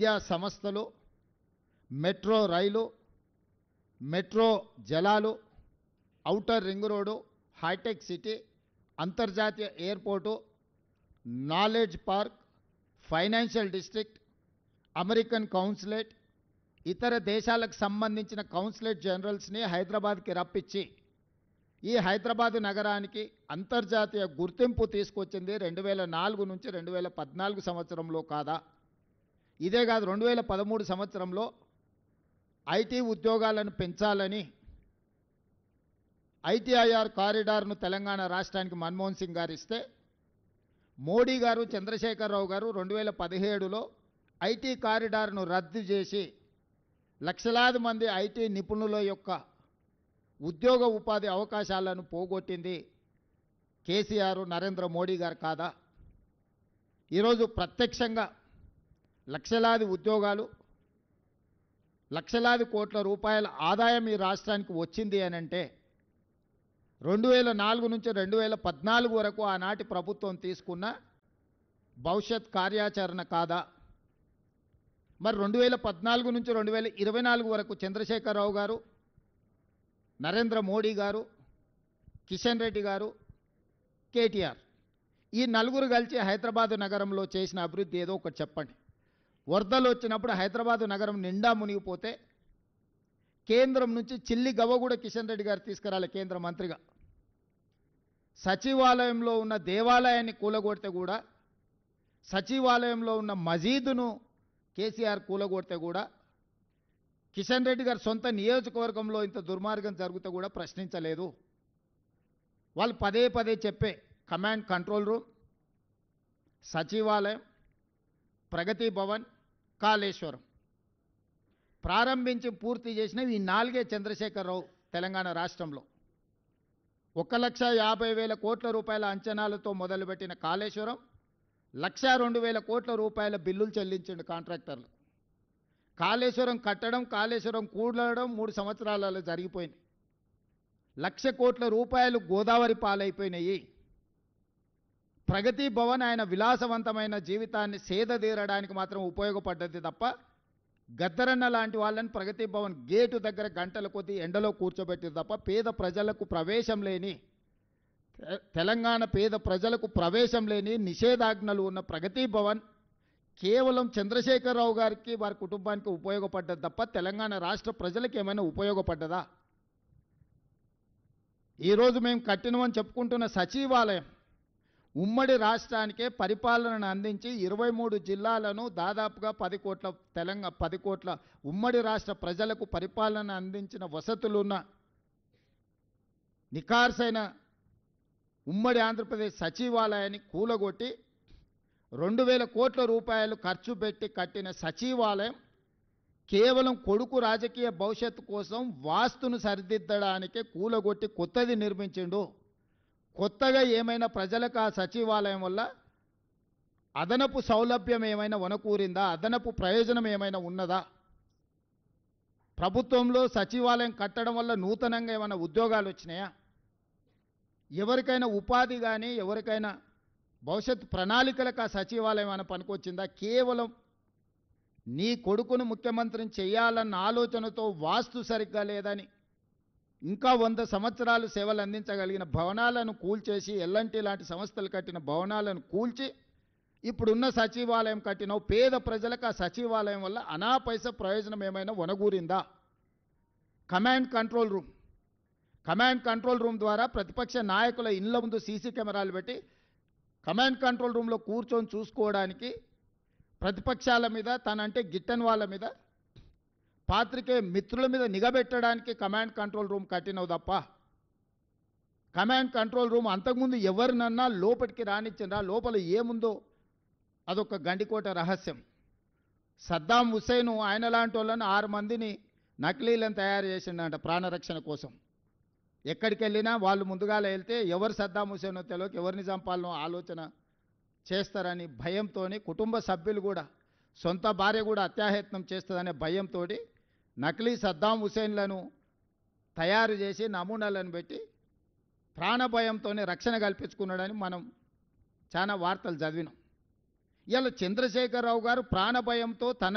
విద్యా సంస్థలు, metro rail, metro జలాలు, ఔటర్ రింగ్ రోడ్డు, హైటెక్ సిటీ, అంతర్జాతీయ airport, knowledge park, financial district, American consulate, ఇతర దేశాలకు సంబంధించిన కౌన్సిలేట్ జనరల్స్ని హైదరాబాద్కి రప్పించి ఈ హైదరాబాదు నగరానికి అంతర్జాతీయ గుర్తింపు తీసుకొచ్చింది 2004 నుంచి 2014 సంవత్సరంలో కాదా? ఇదే కాదు, 2013 సంవత్సరంలో ఐటీ ఉద్యోగాలను పెంచాలని ఐటీఐఆర్ కారిడార్ను తెలంగాణ రాష్ట్రానికి మన్మోహన్ సింగ్ గారు ఇస్తే, మోడీ గారు, చంద్రశేఖరరావు గారు 2017లో ఐటీ కారిడార్ను రద్దు చేసి లక్షలాది మంది ఐటీ నిపుణుల యొక్క ఉద్యోగ ఉపాధి అవకాశాలను పోగొట్టింది కేసీఆర్, నరేంద్ర మోడీ గారు కాదా? ఈరోజు ప్రత్యక్షంగా లక్షలాది ఉద్యోగాలు, లక్షలాది కోట్ల రూపాయల ఆదాయం ఈ రాష్ట్రానికి వచ్చింది అని అంటే 2004 నుంచి 2014 వరకు ఆనాటి ప్రభుత్వం తీసుకున్న భవిష్యత్ కార్యాచరణ కాదా? మరి 2014 నుంచి 2024 వరకు చంద్రశేఖరరావు గారు, నరేంద్ర మోడీ గారు, కిషన్ రెడ్డి గారు, కేటీఆర్, ఈ నలుగురు కలిసి హైదరాబాదు నగరంలో చేసిన అభివృద్ధి ఏదో ఒకటి చెప్పండి. వరదలు వచ్చినప్పుడు హైదరాబాదు నగరం నిండా మునిగిపోతే కేంద్రం నుంచి చిల్లి గవ్వ కూడా కిషన్ రెడ్డి గారు తీసుకురాలి కేంద్ర మంత్రిగా. సచివాలయంలో ఉన్న దేవాలయాన్ని కూలగొడితే కూడా, సచివాలయంలో ఉన్న మసీదును కేసీఆర్ కూలగొడితే కూడా, కిషన్ రెడ్డి గారు సొంత నియోజకవర్గంలో ఇంత దుర్మార్గం జరిగితే కూడా ప్రశ్నించలేదు. వాళ్ళు పదే పదే చెప్పే కమాండ్ కంట్రోల్ రూమ్, సచివాలయం, ప్రగతి భవన్, కాళేశ్వరం ప్రారంభించి పూర్తి చేసినవి ఈ 4 చంద్రశేఖరరావు తెలంగాణ రాష్ట్రంలో. 1,50,000 కోట్ల రూపాయల అంచనాలతో మొదలుపెట్టిన కాళేశ్వరం 1,02,000 కోట్ల రూపాయల బిల్లులు చెల్లించిండు కాంట్రాక్టర్లు. కాళేశ్వరం కట్టడం, కాళేశ్వరం కూడడం 3 సంవత్సరాలలో జరిగిపోయింది. 1,00,000 కోట్ల రూపాయలు గోదావరి పాలైపోయినాయి. ప్రగతి భవన్ ఆయన విలాసవంతమైన జీవితాన్ని సేదతీరడానికి మాత్రం ఉపయోగపడ్డది తప్ప, గద్దరన్న లాంటి వాళ్ళని ప్రగతి భవన్ గేటు దగ్గర గంటల కొద్దీ ఎండలో కూర్చోబెట్టింది తప్ప, పేద ప్రజలకు ప్రవేశం లేని, తెలంగాణ పేద ప్రజలకు ప్రవేశం లేని నిషేధాజ్ఞలు ఉన్న ప్రగతి భవన్ కేవలం చంద్రశేఖరరావు గారికి, వారి కుటుంబానికి ఉపయోగపడ్డది తప్ప తెలంగాణ రాష్ట్ర ప్రజలకు ఏమైనా ఉపయోగపడ్డదా? ఈరోజు మేము కట్టినమని చెప్పుకుంటున్న సచివాలయం ఉమ్మడి రాష్ట్రానికే పరిపాలనను అందించి 23 జిల్లాలను దాదాపుగా 10 కోట్ల ఉమ్మడి రాష్ట్ర ప్రజలకు పరిపాలన అందించిన వసతులున్న నిఖార్సైన ఉమ్మడి ఆంధ్రప్రదేశ్ సచివాలయాన్ని కూలగొట్టి 2,000 కోట్ల రూపాయలు ఖర్చు పెట్టి కట్టిన సచివాలయం కేవలం కొడుకు రాజకీయ భవిష్యత్తు కోసం వాస్తును సరిదిద్దడానికే కూలగొట్టి కొత్తది నిర్మించిండు. కొత్తగా ఏమైనా ప్రజలకు ఆ సచివాలయం వల్ల అదనపు సౌలభ్యం ఏమైనా వనకూరిందా? అదనపు ప్రయోజనం ఏమైనా ఉన్నదా? ప్రభుత్వంలో సచివాలయం కట్టడం వల్ల నూతనంగా ఏమైనా ఉద్యోగాలు వచ్చినాయా? ఎవరికైనా ఉపాధి కానీ, ఎవరికైనా భవిష్యత్ ప్రణాళికలకు ఆ సచివాలయం ఏమైనా పనికొచ్చిందా? కేవలం నీ కొడుకును ముఖ్యమంత్రిని చేయాలన్న ఆలోచనతో వాస్తు సరిగ్గా లేదని ఇంకా 100 సంవత్సరాలు సేవలు అందించగలిగిన భవనాలను కూల్చేసి, ఎల్ఎన్టీ లాంటి సంస్థలు కట్టిన భవనాలను కూల్చి ఇప్పుడున్న సచివాలయం కట్టినవు. పేద ప్రజలకు ఆ సచివాలయం వల్ల అనాపైస ప్రయోజనం ఏమైనా వనగూరిందా? కమాండ్ కంట్రోల్ రూమ్ ద్వారా ప్రతిపక్ష నాయకుల ఇళ్ల ముందు సీసీ కెమెరాలు పెట్టి కమాండ్ కంట్రోల్ రూమ్లో కూర్చొని చూసుకోవడానికి, ప్రతిపక్షాల మీద, తనంటే గిట్టని వాళ్ళ మీద, పాత్రికేయ మిత్రుల మీద నిఘబెట్టడానికి కమాండ్ కంట్రోల్ రూమ్ కట్టినవు తప్ప, కమాండ్ కంట్రోల్ రూమ్ అంతకుముందు ఎవరినన్నా లోపలికి రానిచ్చిండ్రా? లోపల ఏముందో అదొక గండికోట రహస్యం. సద్దాం హుస్సేన్ ఆయన లాంటి వాళ్ళని 6 మందిని నకిలీలను తయారు చేసిండంట ప్రాణరక్షణ కోసం. ఎక్కడికి వెళ్ళినా వాళ్ళు ముందుగాల వెళ్తే ఎవరు సద్దాం హుస్సేనో తెలియక ఎవరిని చంపాలనో ఆలోచన చేస్తారని భయంతో, కుటుంబ సభ్యులు కూడా, సొంత భార్య కూడా అత్యాయత్నం చేస్తుందనే భయంతో నకిలీ సద్దాం హుస్సేన్లను తయారు చేసి నమూనాలను పెట్టి ప్రాణభయంతోనే రక్షణ కల్పించుకున్నాడని మనం చాలా వార్తలు చదివినాం. ఇలా చంద్రశేఖరరావు గారు ప్రాణభయంతో తన